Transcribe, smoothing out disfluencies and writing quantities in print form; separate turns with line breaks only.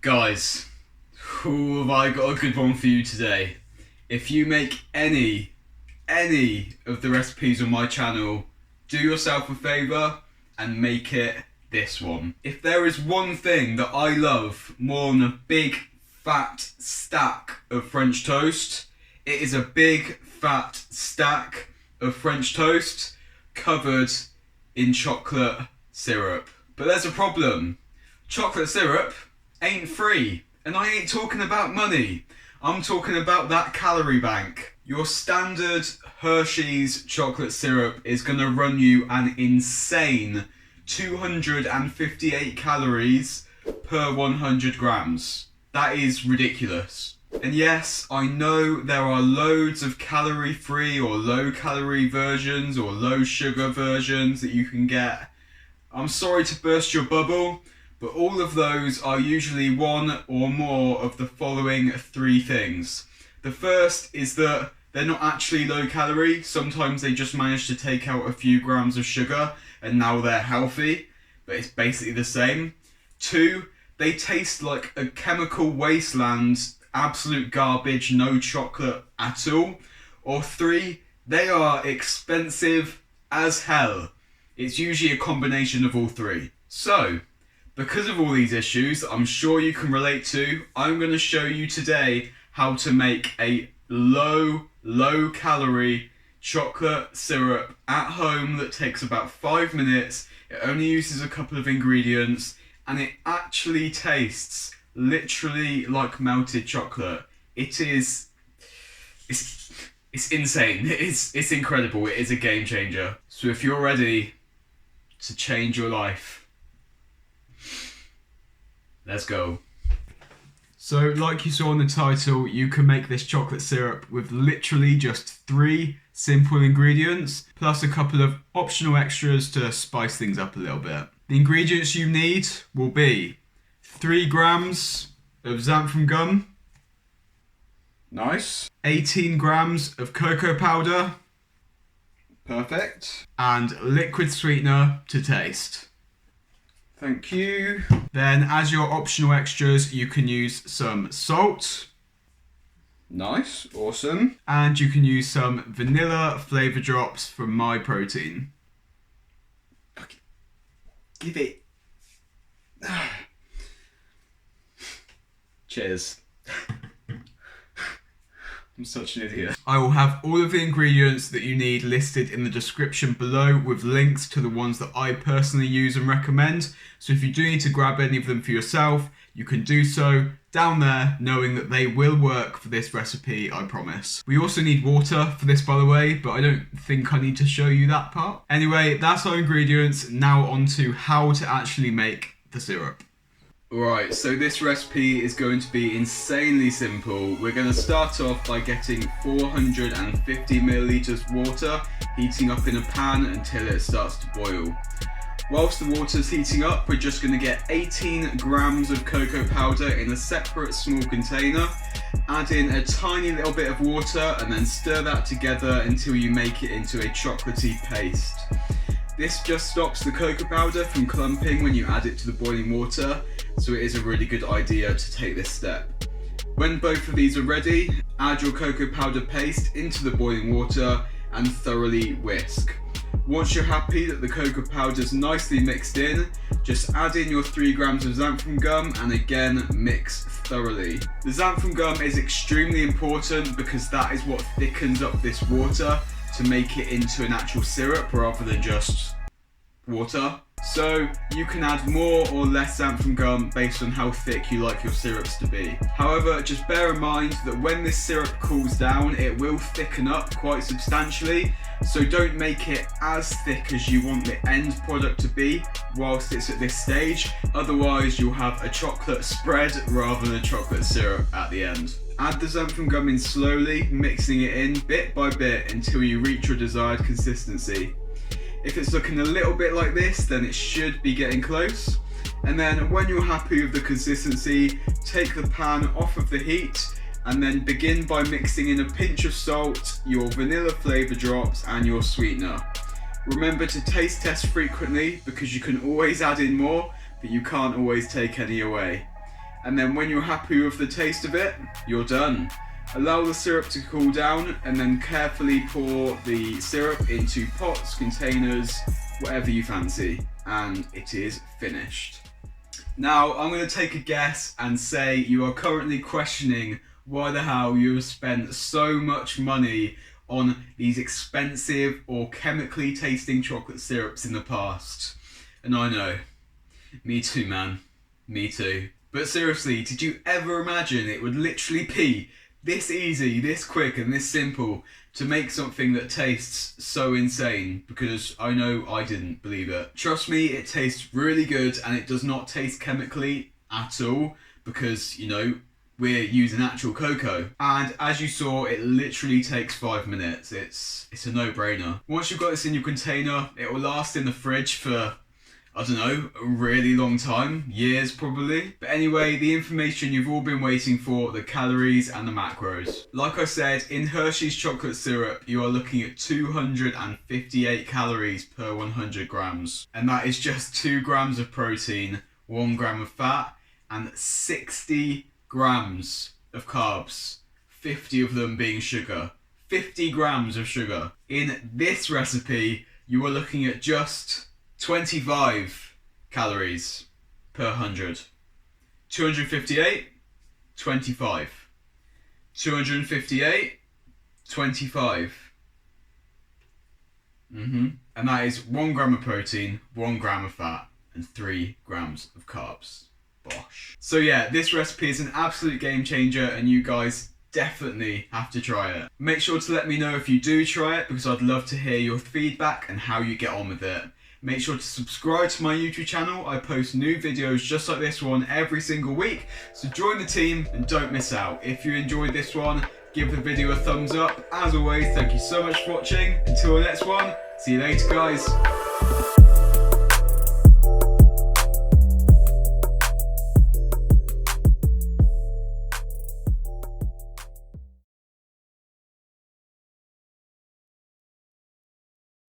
Guys, who have I got a good one for you today? If you make any of the recipes on my channel, do yourself a favour and make it this one. If there is one thing that I love more than a big fat stack of French toast, it is a big fat stack of French toast covered in chocolate syrup. But there's a problem. Chocolate syrup ain't free, and I ain't talking about money. I'm talking about that calorie bank. Your standard Hershey's chocolate syrup is gonna run you an insane 258 calories per 100 grams. That is ridiculous. And yes, I know there are loads of calorie-free or low-calorie versions or low-sugar versions that you can get. I'm sorry to burst your bubble, but all of those are usually one or more of the following three things. The first is that they're not actually low calorie. Sometimes they just manage to take out a few grams of sugar and now they're healthy, but it's basically the same. Two, they taste like a chemical wasteland, absolute garbage, no chocolate at all. Or three, they are expensive as hell. It's usually a combination of all three. So, because of all these issues that I'm sure you can relate to, I'm going to show you today how to make a low calorie chocolate syrup at home that takes about 5 minutes. It only uses a couple of ingredients and it actually tastes literally like melted chocolate. It's insane. It's incredible. It is a game changer. So if you're ready to change your life, let's go. So like you saw in the title, you can make this chocolate syrup with literally just 3 simple ingredients, plus a couple of optional extras to spice things up a little bit. The ingredients you need will be 3 grams of xanthan gum, nice, 18 grams of cocoa powder, perfect, and liquid sweetener to taste. Thank you. Then as your optional extras, you can use some salt. Nice, awesome. And you can use some vanilla flavour drops from My Protein. Okay. Give it. Cheers. I'm such an idiot. I will have all of the ingredients that you need listed in the description below with links to the ones that I personally use and recommend. So if you do need to grab any of them for yourself, you can do so down there, knowing that they will work for this recipe, I promise. We also need water for this, by the way, but I don't think I need to show you that part. Anyway, that's our ingredients. Now on to how to actually make the syrup. Right, so this recipe is going to be insanely simple. We're going to start off by getting 450 milliliters water, heating up in a pan until it starts to boil. Whilst the water's heating up, we're just going to get 18 grams of cocoa powder in a separate small container, add in a tiny little bit of water and then stir that together until you make it into a chocolatey paste. This just stops the cocoa powder from clumping when you add it to the boiling water, so it is a really good idea to take this step. When both of these are ready, add your cocoa powder paste into the boiling water and thoroughly whisk. Once you're happy that the cocoa powder is nicely mixed in, just add in your 3 grams of xanthan gum and again mix thoroughly. The xanthan gum is extremely important because that is what thickens up this water to make it into an actual syrup rather than just water. So you can add more or less xanthan gum based on how thick you like your syrups to be. However, just bear in mind that when this syrup cools down, it will thicken up quite substantially. So don't make it as thick as you want the end product to be whilst it's at this stage. Otherwise, you'll have a chocolate spread rather than a chocolate syrup at the end. Add the xanthan gum in slowly, mixing it in bit by bit until you reach your desired consistency. If it's looking a little bit like this, then it should be getting close. And then when you're happy with the consistency, take the pan off of the heat and then begin by mixing in a pinch of salt, your vanilla flavour drops and your sweetener. Remember to taste test frequently because you can always add in more, but you can't always take any away. and then when you're happy with the taste of it, you're done. Allow the syrup to cool down and then carefully pour the syrup into pots, containers, whatever you fancy, and it is finished. Now I'm going to take a guess and say you are currently questioning why the hell you have spent so much money on these expensive or chemically tasting chocolate syrups in the past. And I know, me too man, me too. But seriously, did you ever imagine it would literally be this easy, this quick and this simple to make something that tastes so insane? Because I know I didn't believe it. Trust me, it tastes really good and it does not taste chemically at all because, you know, we're using actual cocoa. And as you saw, it literally takes 5 minutes. It's a no-brainer. Once you've got this in your container, it will last in the fridge for, I don't know, a really long time, years probably. But anyway, the information you've all been waiting for, the calories and the macros. Like I said, in Hershey's chocolate syrup, you are looking at 258 calories per 100 grams. And that is just 2 grams of protein, 1 gram of fat, and 60 grams of carbs, 50 of them being sugar. 50 grams of sugar. In this recipe, you are looking at just 25 calories per 100. 258, 25. 258, 25. And that is 1 gram of protein, 1 gram of fat, and 3 grams of carbs. Bosh. So yeah, this recipe is an absolute game changer and you guys definitely have to try it. Make sure to let me know if you do try it because I'd love to hear your feedback and how you get on with it. Make sure to subscribe to my YouTube channel. I post new videos just like this one every single week. So join the team and don't miss out. If you enjoyed this one, give the video a thumbs up. As always, thank you so much for watching. Until the next one, see you later guys.